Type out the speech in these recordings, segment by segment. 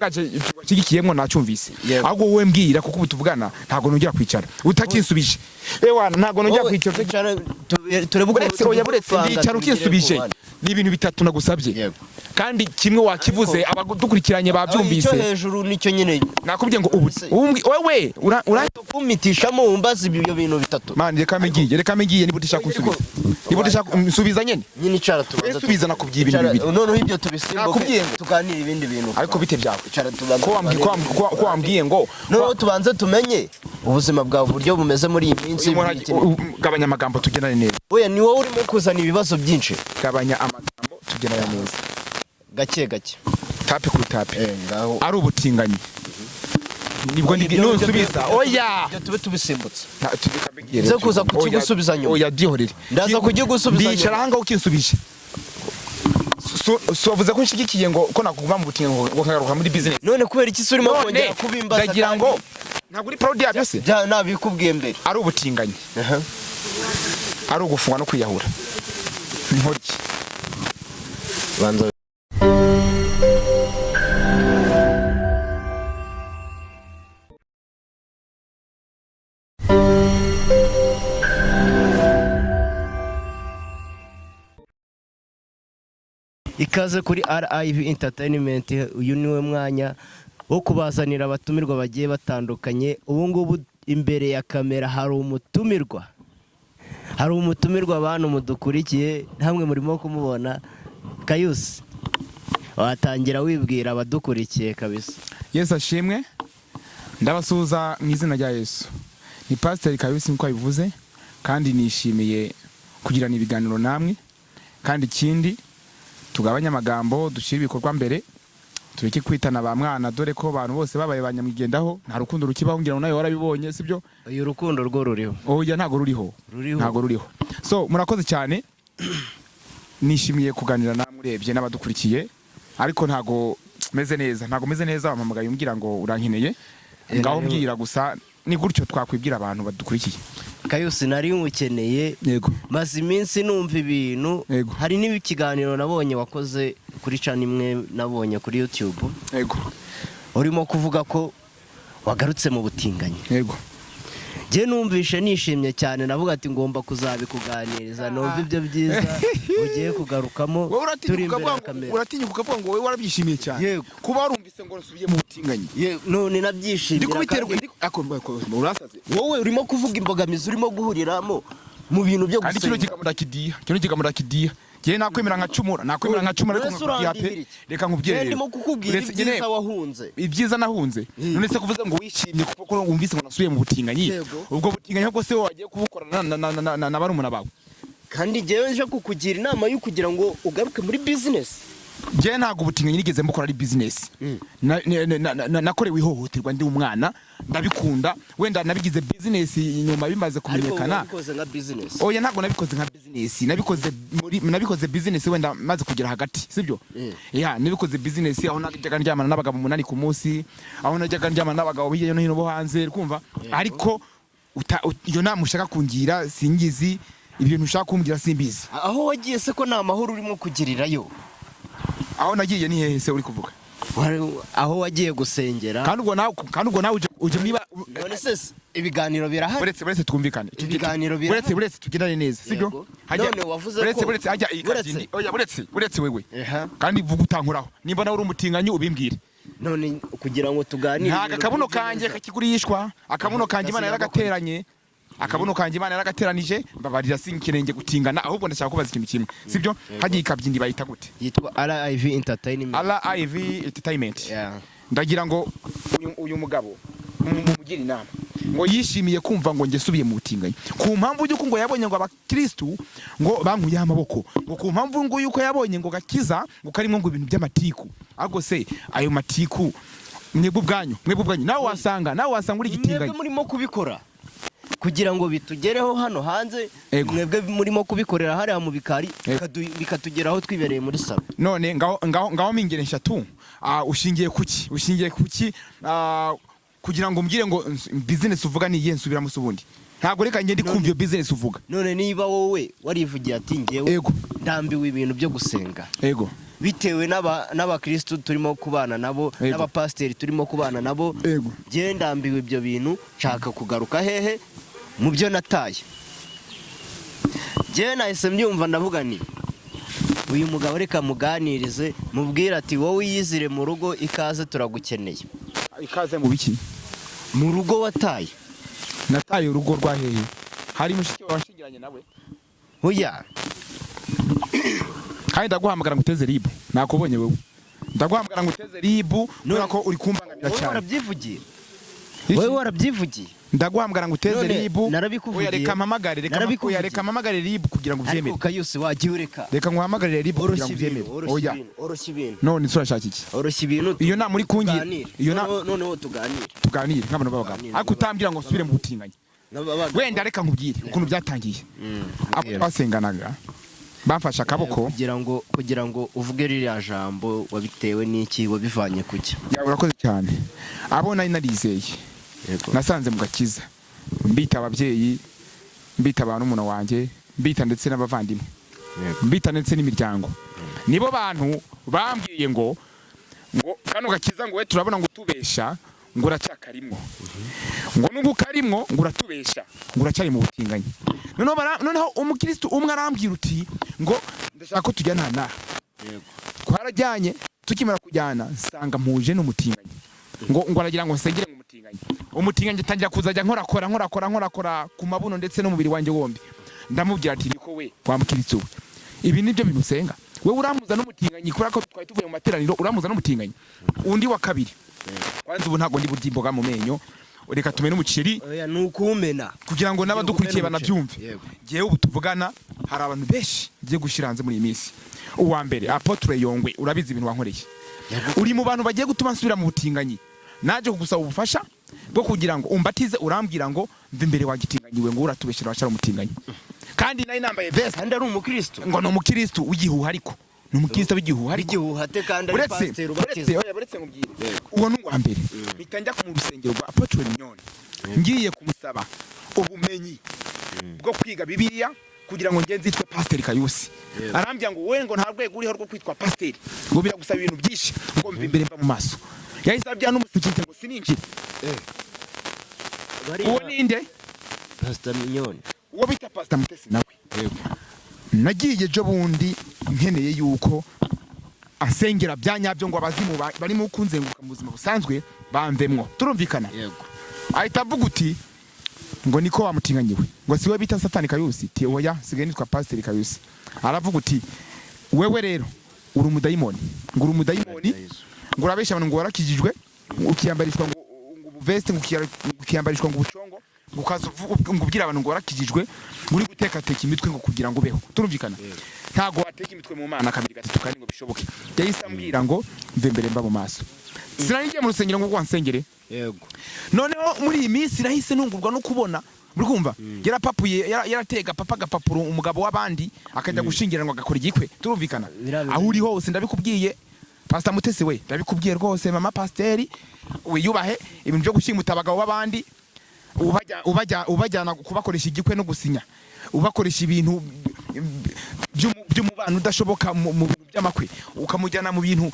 gitangaje kigikiyemo nacyumvise ahubwo wowe mbwira kuko ubutuvugana ntago nongera kwicara utakinsubije ewana ntago nongera kwicara turetse ndicara ukinsubije ni ibintu bitatu nagusabye kandi kimwe wakivuze abadukurikiranye babyumvise icyo hejuru nicyo nyine nakubwiye ngo wewe urakumitishamo umbaza ibyo bintu bitatu man reka mengiye nibutisha kunsubiza nibutisha kunsubiza nyene icara tubanza subiza nakubwiye ibintu bibiri none ibyo tubisimbuke tuganira ibindi bintu ariko bite byawe icara tubanza ko wambwiye ngo none tubanze tumenye ubuzima bwawe buryo bumeze muri iyi minsi gabanya amagambo tugenane neza oya ni wowe urimo kuzana ibibazo byinshi gabanya amagambo tugenane neza gake tapi kuri tapi ngaho ari ubutinganyi nibwo nsubiza oya tube tubisimbutse tubikabigire zo kuza kukigusubiza nyuma oya dihorere ndaza kugigusubiza nyuma ndicara hanga ukinsubije so avuze ko nshigikiye ngo ko nakuva mu butinganyi ngo nkagaruka muri business none kubera iki surimo kongera kubimbaza ndagira ngo ntabwo uri proud ya byose nabikubwiye mbere ari ubutinganyi ari ugufungwa no kwiyahura ntoryi banza ikaze kuri Riventertainment. Uyu niwe mwanya wo kubazanira abatumirwa bagiye batandukanye. Ubu ngubu imbere ya kamera hari umutumirwa abantu mudukurikiye hamwe murimo kumubona. Kayusi, watangira wibwira abadukurikiye kabisa. Yesu ashimwe, ndabasuhuza mu izina rya Yesu. Ni Pastor Kayusi nko bivuze, kandi nishimiye kugirana ibiganiro namwe, kandi ikindi tugabanya amagambo dushyira ibikorwa mbere, tureke kwitana ba mwana dore ko abantu bose babaye banyamwigendaho nta rukundo rukibaho ngira nayo warabibonye sibyo? Uyu rukundo rwo ruriho. Oya ntago ruriho. Ntago ruriho. So murakoze cyane. Nishimiye kuganira namwe urebye n'abadukurikiye, ariko ntago meze neza, wampamagaye umbwira ngo urankeneye. Ngaho mbwira gusa ni gutyo twakwibwira abantu badukurikiye. Kayusi nari umukeneye, maze iminsi numva ibintu. Hari n'ibikiganiro nabonye wakoze kuri channel imwe nabonye kuri YouTube. Urimo kuvuga ko wagarutse mu butinganyi. Je numvishe nishimye cyane, navuga ati ngomba kuzabikuganiriza, numva ibyo byiza ugiye kugarukamo turi imbere ya kamera. Uratinyuka ukavuga ngo wowe warabyishimiye cyane kuba warumvise ngo nasubiye mu butinganyi. None nabyishimira urasaze. Wowe urimo kuvuga imbogamizi urimo guhuriramo mu bintu byo gusenga. Kino kigamura kidiya je nakwemera nkacumura ariko nkakubwiye reka nkubwire. Ndimo kukubwira ibyiza wahunze. Ibyiza nahunze. None se kuvuze ngo wishimye kuko wumvise ngo nasubiye mu butinganyi. Ubwo butinganyi ahubwo se wagiye kubukora na barumuna bawe. Kandi jewe nje kukugira inama yo kugira ngo ugaruke muri business. Je ntago butinganyi nigeze mbukora ari business. Nakorewe ihohoterwa ndi umwana, ndabikunda, wenda nabigize business inyuma bimaze kumenyekana. Ariko ubikoze nka business. Oya ntago nabikoze nka business, nabikoze business wenda maze kugera hagati, sibyo? Nabikoze business aho najyaga ndyamana n'abagabo 8 ku munsi, aho najyaga ndyamana n'abagabo biye no hino bo hanze, kumva? Ariko iyo namushaka kungira singizi, ibintu ushaka kumbwira simbizi. Aho wagiye se ko nta mahoro urimo kugirirayo? Aho nagiye ni hehe se uri kuvuga? Aho wagiye gusengera. Kandi ubwo nawe uje niba none se ibiganiro birahari. Buretse twumvikane. Ibiganiro birahari. Buretse tugendane neza, sibyo? None wavuze ko buretse ajya ikagindi. Oya buretse wewe. Kandi vuga utankuraho. Nimba nawe uri umutinganyi ubimbwire. None kugira ngo tuganire. Ntaga kabuno kanje kakigurishwa, akabuno kanje Imana yaragateranye. Akabuno kanje Imana yaragateranije, mbabarira sinkirenge gutingana, ahubwo ndashaka kubaza ikintu kimwe, sibyo? Hagiye ikabyindi bayita gute? Yitwa Riventertainment. Riventertainment. Ndagira ngo uyu mugabo mumugira inama ngo yishimiye kumva ngo ngesubiye mu butinganyi. Ku mpamvu y'uko ngo yabonye ngo abakristu ngo bankuye amaboko. Ngo ku mpamvu ngo yuko yabonye ngo gakiza ngo karimo ngo ibintu by'amatiku. Ahubwo se ayo matiku mwebwe ubwanyu nawe wasanga uri gitinganye. Mwebwe murimo kubikora kugira ngo bitugereho hano hanze, mwebwe murimo kubikorera hariya mu bikari bikatugeraho twibereye muri salo. None ngaho mingere eshatu ushingiye kuki kugira ngo mbwire ngo business uvuga ni iye nsubira musubundi. Ntabwo reka ngende kumva iyo business uvuga. None niba wowe warivugiye ati ngewe ndambiwe ibintu byo gusenga. bitewe n'abakristo turimo kubana nabo n'abapasteri turimo kubana nabo je ndambiwe ibyo bintu nshaka kugaruka hehe mu byo nataye. Je nahise mbyumva ndavuga ni uyu mugabo reka muganirize mubwira ati wowe yizire mu rugo ikaze turagukeneye. Ikaze mu biki? Mu rugo wataye. Nataye urugo rwa hehe? Hari mushiki washingiranye nawe? Oya. Kandi ndaguhamagara nguteze ribu. Nakubonye wewe. Ndaguhamagara nguteze ribu nurako uri kumbangamira cyane. Wewe warabyivugiye. Ndaguhamagara nguteze ribu. Narabikuvugiye. Oya reka mpamagare reka mpamagare ribu kugira ngo uvyemere. Ariko Kayusi wagiye ureka. Reka nguhamagare ribu kugira ngo uvyemere. Oya. Oroshya ibintu. None turashaka iki? Oroshya ibintu. Iyo na muri kungira. Iyo na none tuganire. Tuganire nk'abantu b'abagabo. Ariko utambira ngo usubire mu butinganyi. Wenda reka nkubwire ukuntu byatangiye. Abo twasenganaga bamfasha akaboko kugira ngo uvuge ririya jambo wabitewe n'iki wabivanye kuki. Ya urakoze cyane. Abo nari narizeye. Nasanze mu gakiza. Mbita ababyeyi, mbita abantu umuntu wanje, mbita ndetse n'abavandimwe. Mbita ndetse n'imiryango. Nibo bantu bambwiye ngo kano gakiza ngo we turabona ngo tubesha ngo uracakarimwo. Ngo nubwo karimwo ngo uratubesha ngo uracari mu butinganyi. Noneho umukristo umwe arambwira uti ngo ndashaka ko tujyana na. Twarajyanye tukimara kujyana nsanga mpuje n'umutinganyi. Ngo aragira ngo nsengere mu mutinganyi. Umutinganyi tangira kuzajya nkora ku mabuno ndetse n'umubiri wanje wombi. Ndamubwira ati niko we wa mukristo we. Ibi nibyo bintu senga. We uramuza n'umutinganyi kuri ko twari tuvuye mu materaniro uramuza n'umutinganyi. Undi wa kabiri. Kwanza ubu ntago ndi budimboga mu menyo. Reka tumene umuceri oya nukumena kugira ngo n'abadukurikiye banabyumve. Giye ubu tuvugana hari abantu benshi giye gushiranze muri iyi minsi. Uwa mbere Apotre Yongwe urabizi ibintu wankoreye. Uri mu bantu bagiye gutuma nsubira mu butinganyi. Naje kugusaba ubufasha bwo kugira ngo umbatize urambwira ngo mve imbere wa gitinganyiwe ngo uratubeshera washara umutinganyi. Kandi nayi nambaye vest kandi ari umukristo ngo no umukristo ugihuha ariko numukristo w'igihuha ariko igihuha te kandi ari pastor ubatiza uretse ngubwire uwo n'uwa mbere bitanjya ku rusengero rwa Apotre Nyoni ngiye kumusaba ubumenyi bwo kwiga Bibiliya kugira ngo ngenzi itwe Pastor Kayusi arambya ngo we ngo nta rwego uriho rwo kwitwa pastor ngo biragusaba ibintu byinshi ngo mve imbere mba mu maso yahise n'umusukite ngo sininjire uwo ninde Pastor Nyoni uwo bita Pastor Mutesi nawe nagiye jo bundi nkeneye yuko asengera byanyabyo ngo abazimu bari mu kunzenguka mu buzima busanzwe bamvemwo turumvikana yego ahita avuga uti ngo niko wamutinganyiwe ngo siwe bita Satani Kayusi ti oya sigaye nitwa Pastor Kayusi aravuga uti wewe rero uri umudayimoni ngo uri umudayimoni ngo urabesha abantu ngo warakijijwe ukiyambarishwa ngo veste ngo ukiyambarishwa ngo ubucongo gukaza ngubwira abantu ngo warakijijwe muri gutekateka imitwe ngo kugira ngo beho turumvikana ntago wateka imitwe mu mana kabiri gatatu kandi ngo bishoboke yahise ambwira ngo mve mbere mba mu maso sinangiye mu rusengero ngo wansengere yego noneho muri iyi minsi nahise nungurwa no kubona muri kumva yarapapuye yaratega papa gapapuro umugabo w'abandi akajya gushingiranwa agakora igikwe turumvikana aho uri hose ndabikubwiye Pastor Mutesi we ndabikubwiye rwose mama pasteri wiyubahe ibintu byo gushimuta abagabo b'abandi ubajyana kubakoresha igikwe no gusinya ubakoresha ibintu by'umubano udashoboka mu bintu by'amakwe ukamujyana mu bintu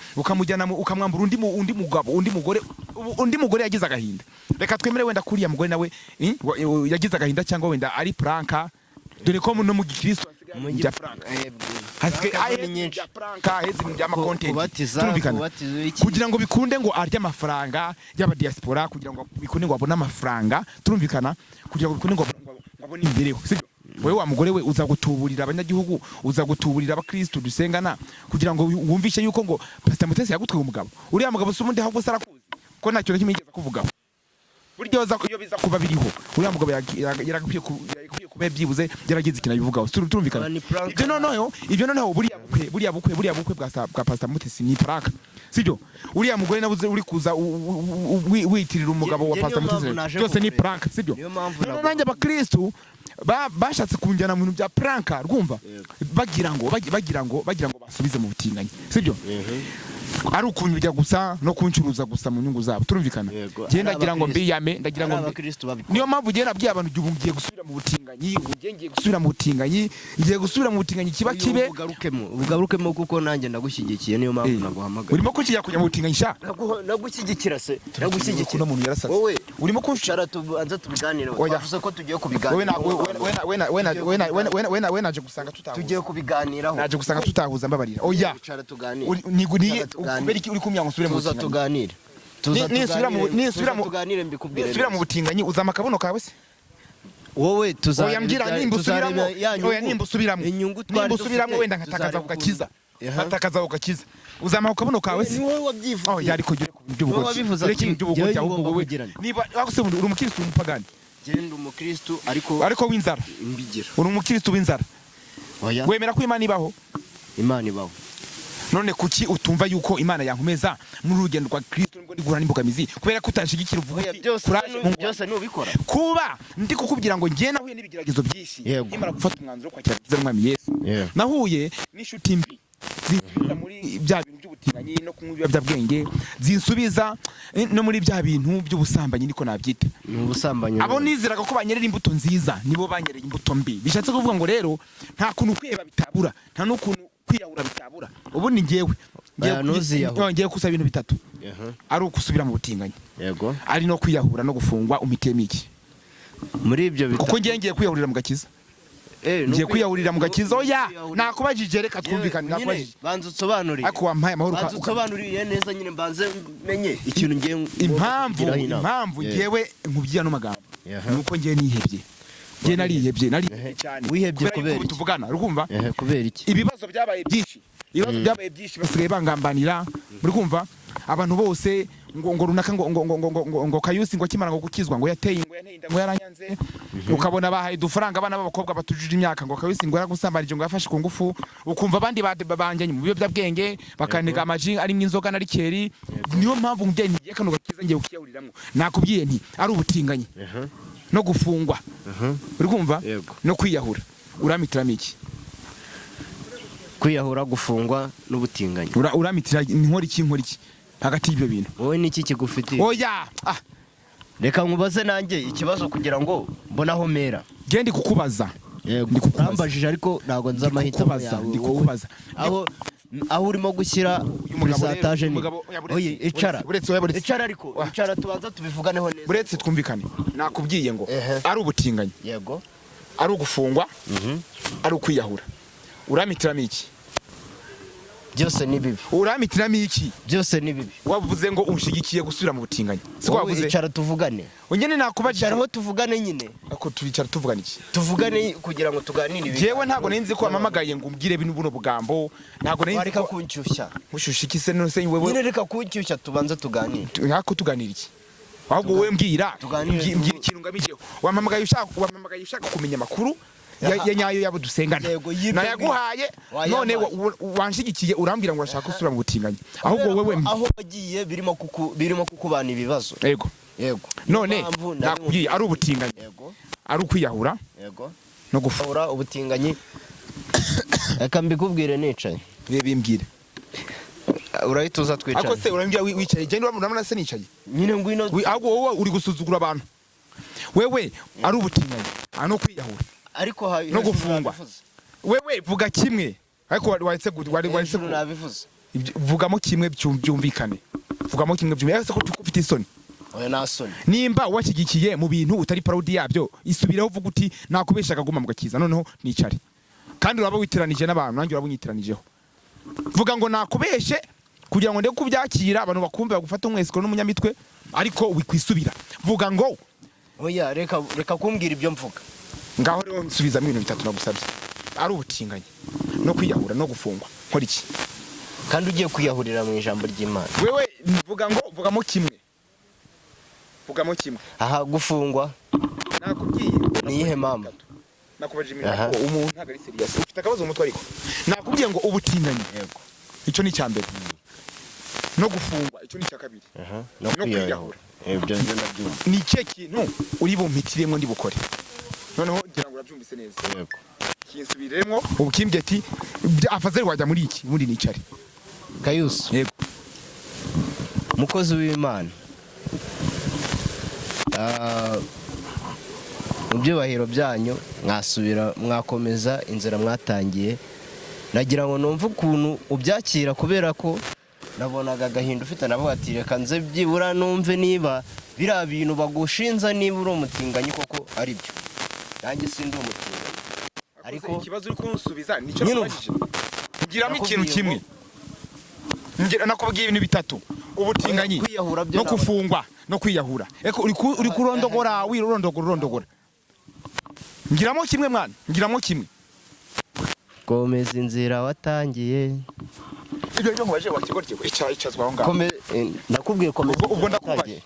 ukamwambura undi mugabo undi mugore yagize agahinda reka twemere wenda kuriya mugore nawe yagize agahinda cyangwa wenda ari pranka dore ko no mu gikristo ya pranka hasigaye nyinshi pranka hezi mu byama content turumvikana kugira ngo bikunde ngo arya amafaranga y'aba diaspora kugira ngo bikunde ngo abone amafaranga turumvikana kugira ngo bikunde ngo abone imbereho sibyo wewe wa mugore we uza gutuburira abanyagihugu uza gutuburira abakristo dusengana kugira ngo wumvishe yuko ngo Pastor Mutesi yagutwe umugabo uriya mugabo sumundi ahubwo sarakuzi ko ntacyo nakimigeza kuvuga buryo iyo biza kuba biriho uriya mugabo yaragakwiye kuba byibuze yaragize ikintu bivugaho turumvikana ibyo noneho buriya bukwe bwa Pastor Mutesi ni prank sibyo uriya mugore nabuze uri kuza witirira umugabo wa Pastor Mutesi byose ni prank sibyo nanjye abakristo bashatse kunjyana mu bintu bya prank rwumva bagira ngo basubize mu butinganyi sibyo ari ukunyurya gusa no kuncuruza gusa mu nyungu zabo turumvikana je ndagira ngo mbiyame ndagira ngo niyo mpamvu je nabwiye abantu ubu ngiye gusubira gusubira mu butinganyi ngiye gusubira mu butinganyi ngiye gusubira mu butinganyi kiba kibe ugarukemo kuko nanjye ndagushyigikiye niyo mpamvu naguhamagara urimo kukiya kujya mu butinganyi sha nagushyigikira se nagushyigikira umuntu yarasatse wowe urimo kunshara tubanza tubiganire bavuze ko tugiye kubiganira we naje gusanga tutahuza tugiye kubiganiraho naje gusanga tutahuza mbabarira oya ni kubera iki uri kumya ngo nsubire mu butinganyi tuganire nisubira mu butinganyi uzama akabuno kawe se wowe tuzambwira nimba usubiramo wenda nkatakaza kugakiza uzama akabuno kawe se wowe wabyivuze oh yari kugire ku by'ubugoti ahubwo wowe niba wakuse uri umukristo umupagani genda umukristo ariko w'inzara imbigira uri umukristo w'inzara wemera ko Imana ibaho none kuki utumva yuko Imana yankomeza muri urugendo rwa Kristo ngo ndigura n'imbogamizi kubera ko utashigikira uvuga byose nubikora kuba ndi kukubwira ngo ngiye nahuye n'ibigeragezo byinshi imara gufata umwanzuro kwakira kiza n'umwami Yesu nahuye n'ishuti mbi zinsubiza muri bya bintu by'ubutinganyi no kunywa ibiyobyabwenge zinsubiza no muri bya bintu by'ubusambanyi niko nabyita abo nizeraga ko banyerera imbuto nziza nibo banyereye imbuto mbi bishatse kuvuga ngo rero nta kuntu kwiheba bitabura nta n'ukuntu kwiyahura bitabura ubundi ngiye kusaba ibintu bitatu ari ukusubira mu butinganyi ari no kwiyahura no gufungwa umitemo iki muri ibyo bitatu kuko ngiye kwiyahurira mu gakiza ngiye kwiyahurira mu gakiza oya nakubajije reka twumvikane nakubajije banza usobanurire ako wampaye amahoro banza usobanurire neza nyine mbanze menye ikintu ngiye impamvu ngiyewe nkubyiya no magambo nuko ngiye nihebye ngiye narihebye cyane wihebye kubera iki tuvugana urumva kubera iki ibibazo byabaye byinshi basigaye bangambanira muri kumva abantu bose ngo runaka ngo Kayusi ngo kimara ngo gukizwa ngo yateye inda ngo yaranyanze ukabona bahaye dufaranga abana b'abakobwa batujuje imyaka ngo Kayusi ngo yaragusambarije ngo yafashe ku ngufu ukumva abandi banjanye mu biyobyabwenge bakaniga amaji ari nk'inzoga na rikeri niyo mpamvu umubyeyi ntigiye kano gakiza ngiye kukiyahuriramwo nakubwiye nti ari ubutinganyi no gufungwa uri kumva no kwiyahura uramitiramo iki kwiyahura gufungwa n'ubutinganyi uramitira inkora iki hagati y'ibyo bintu wowe niki kigufitiye oya reka nkubaze nanjye ikibazo kugira ngo mbona aho mera gendi kukubaza urambajije ariko ntabwo nzi amahitamo yawe ndikukubaza aho urimo gushyira percentage ni oye icara ariko icara tubanza tubivuganeho neza buretse twumvikane nakubwiye ngo ari ubutinganyi yego ari ugufungwa ari ukwiyahura uramitiramo iki byose ni bibi uramitiramo iki byose ni bibi wavuze ngo unshigikiye gusubira mu butinganyi siko wavuze icara tuvugane onyene nakubajije aho tuvugane nyine ako turicara tuvugana iki tuvugane kugira ngo tuganire ibi jewe ntago nenze ko amamagaye ngo umbwire bino buno bugambo ntago nenze reka kunshyushya mushushikise no se wewe nyine reka kunshyushya tubanze tuganire hako tuganira iki ahubwo wewe mbwira ikintu ngamijeho wamamagaye ushaka kumenya makuru ya nyayo yabo dusengana nayaguhaye none wanshigikiye urambwira ngo urashaka gusubira mu butinganyi ahubwo wewe aho bagiye birimo kukubana ibibazo yego none nakubwiye ari ubutinganyi ari ukwiyahura no gufura ubutinganyi reka mbikubwire nicaye bimbwire urahituza twicaye ako se urambwira wicaye genda uramuna se nicaye nyine ngwino ahubwo wowe uri gusuzugura abantu wewe ari ubutinganyi no kwiyahura ariko no gufungwa wewe vuga kimwe ariko waretse nabivuze vugamo kimwe byumvikane vugamo kimwe byumvikane ko ufite isoni oya nasoni nimba wakigikiye mu bintu utari proud yabyo isubiraho uvuga uti nakubeshaga guma mu gakiza noneho nicare kandi uraba witiranije n'abantu nanjye uraba unyitiranijeho vuga ngo nakubeshe kugira ngo ndeke kubyakira abantu bakumve bagufata umwesiko n'umunyamitwe ariko wikwisubira vuga ngo oya reka kumbwira ibyo mvuga ngaho rero nsubizamo ibintu bitatu nagusabye ari ubutinganyi no kwiyahura no gufungwa nkora iki kandi ugiye kwiyahurira mu ijambo ry'Imana wewe vuga ngo vugamo kimwe aha gufungwa nakubwiye niyihe mama nakubaje umuntu ntago ari serious ufite akabazo mu mutwe ariko nakubwiye ngo ubutinganyi yego icyo ni cyambere no gufungwa icyo ni cyakabiri no kwiyahura ibyo nabyo ni cye kintu uri bumpitiremo ndi bukore noneho ngira ngo urabyumvise neza yego kinsubiremo ubukimbye ati afazari wajya muri iki ubundi nicare Kayusi yego mukozi w'Imana mu byubahiro byanyu mwasubira mwakomeza inzira mwatangiye. Nagira ngo numve ukuntu ubyakira kubera ko nabonaga agahinda ufite nabo ati reka nze byibura numve niba biriya bintu bagushinza niba uri umutinganyi koko ari byo. Nanjye sindi umutinganyi. Ariko ikibazo uri kunsubiza nicyo nabajije. Ngiramo ikintu kimwe. Nakubwiye ibintu bitatu: ubutinganyi no kufungwa no kwiyahura. Eko uri kurondogora wirondogora. Ngiramo kimwe mwana, ngiramo kimwe. Komeza inzira watangiye. Ibyo byo ngobaje wakigorye icazwa aho ngaho. Nakubwiye komeza ubwo ndakubaye.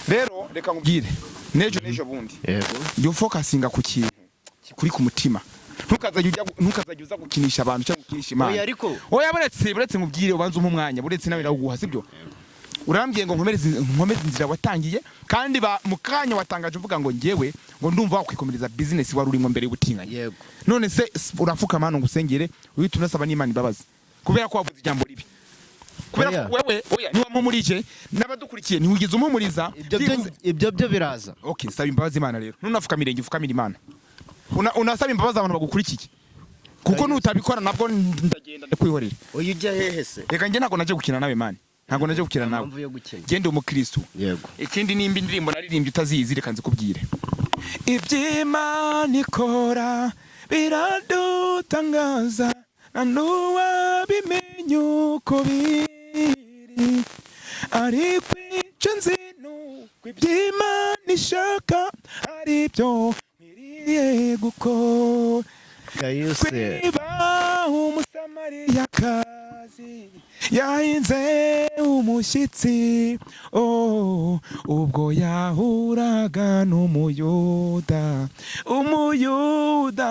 Rero reka nkubwire. Nejo bundi. Yego. Yo focusinga ku kintu kuri ku mutima. Ntukazajya uza gukinisha abantu cyangwa gukinisha Imana. Oya buretse nkubwire ubanze umwanya buretse nawe naguha sibyo. Urambwiye ngo nkomeze inzira watangiye kandi mu kanya watangaje uvuga ngo ngewe ngo ndumva wakwikomereza business wari urimo mbere y'ubutinganya. Yego. None se urafuka amano ngusengere uhita unasaba n'Imana imbabazi kubera ko wavuze ijambo ribi. Kubera wewe niwa mpumurije n'abadukurikiye ntiwigize umumuriza. Ibyo biraza. Okay, saba imbabazi Imana rero. Nunafuka mirenge ufukamira Imana. Unasaba imbabazi abantu bagukurikiye. Kuko nutabikora nabwo ndagenda ndakwihorera. Oya ujya hehe se? Reka nge ntago naje gukina nawe man. Ntago naje gukina nawe. Gende umukristo. Yego. Ikindi nimba indirimbo naririmbye utazizi reka nzikubwire. Iby'Imana ikora biradutangaza na nuwa bimenye uko biri. Ariko icyo nzi nuko iby'Imana ishaka ari byo nkwiriye gukora. Kayusi. Umusamariyakazi yahinze umushyitsi ubwo yahuraga n'umuyuda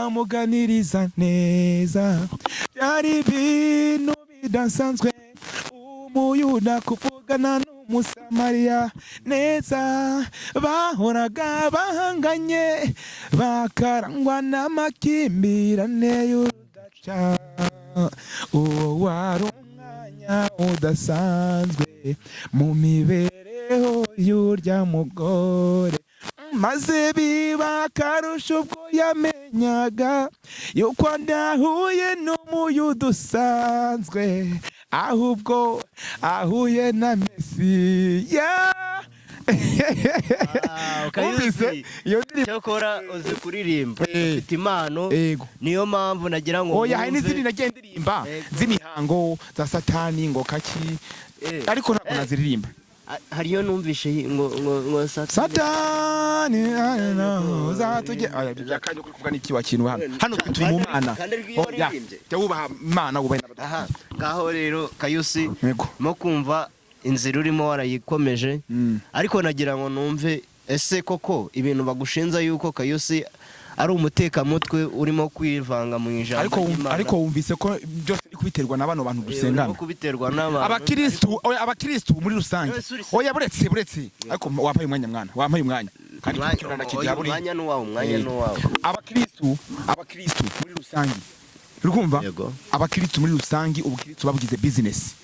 amuganiriza neza. Byari ibintu bidasanzwe umuyuda kuvugana n'umusamariya neza. Bahoraga bahanganye bakarangwa n'amakimbirane y'urudaca. Uwo wari umwanya udasanzwe mu mibereho y'urya mugore. Maze biba akarusho ubwo yamenyaga yuko adahuye n'umuyuda usanzwe ahubwo ahuye na Mesiya. Kayusi cyokora uzi kuririmba ufite impano niyo mpamvu nagira ngo oya hari n'izindi nagiye ndirimba z'imihango za satani ngo kaki ariko ntabwo naziririmba. Hariyo numvishe ngo satani uzatujye byakanye kuri kuvuga n'iki wakintu hano turi mu Mana. Oya wubaha Imana wubahe n'abadukurikiye. Ngaho rero Kayusi mo kumva inzira urimo warayikomeje ariko nagira ngo numve ese koko ibintu bagushinza yuko Kayusi ari umutekamutwe urimo kwivanga mu ijambo ry'Imana. Ariko wumvise ko byose kubiterwa n'abano bantu dusengana. Kubiterwa n'abantu. Abakristo muri rusange. Oya buretse ariko wampaye umwanya mwana wampaye kandi kirana kijya buri umwanya n'uwawe. Abakristo muri rusange urumva abakristo muri rusange ubukristo babugize business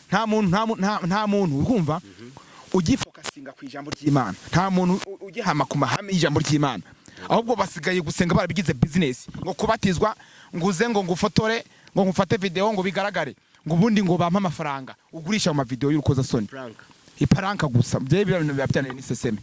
nta muntu urumva ugifokasinga ku ijambo ry'Imana. Nta muntu ugihama ku mahame y'ijambo ry'Imana ahubwo basigaye gusenga barabigize business ngo kubatizwa nguze ngo ngufotore ngo ngufate video ngo bigaragare ngo ubundi ngo bampa amafaranga ugurisha mu video y'urukoza soni iparanka gusa bye bibintu byabyananiye n'iseseme.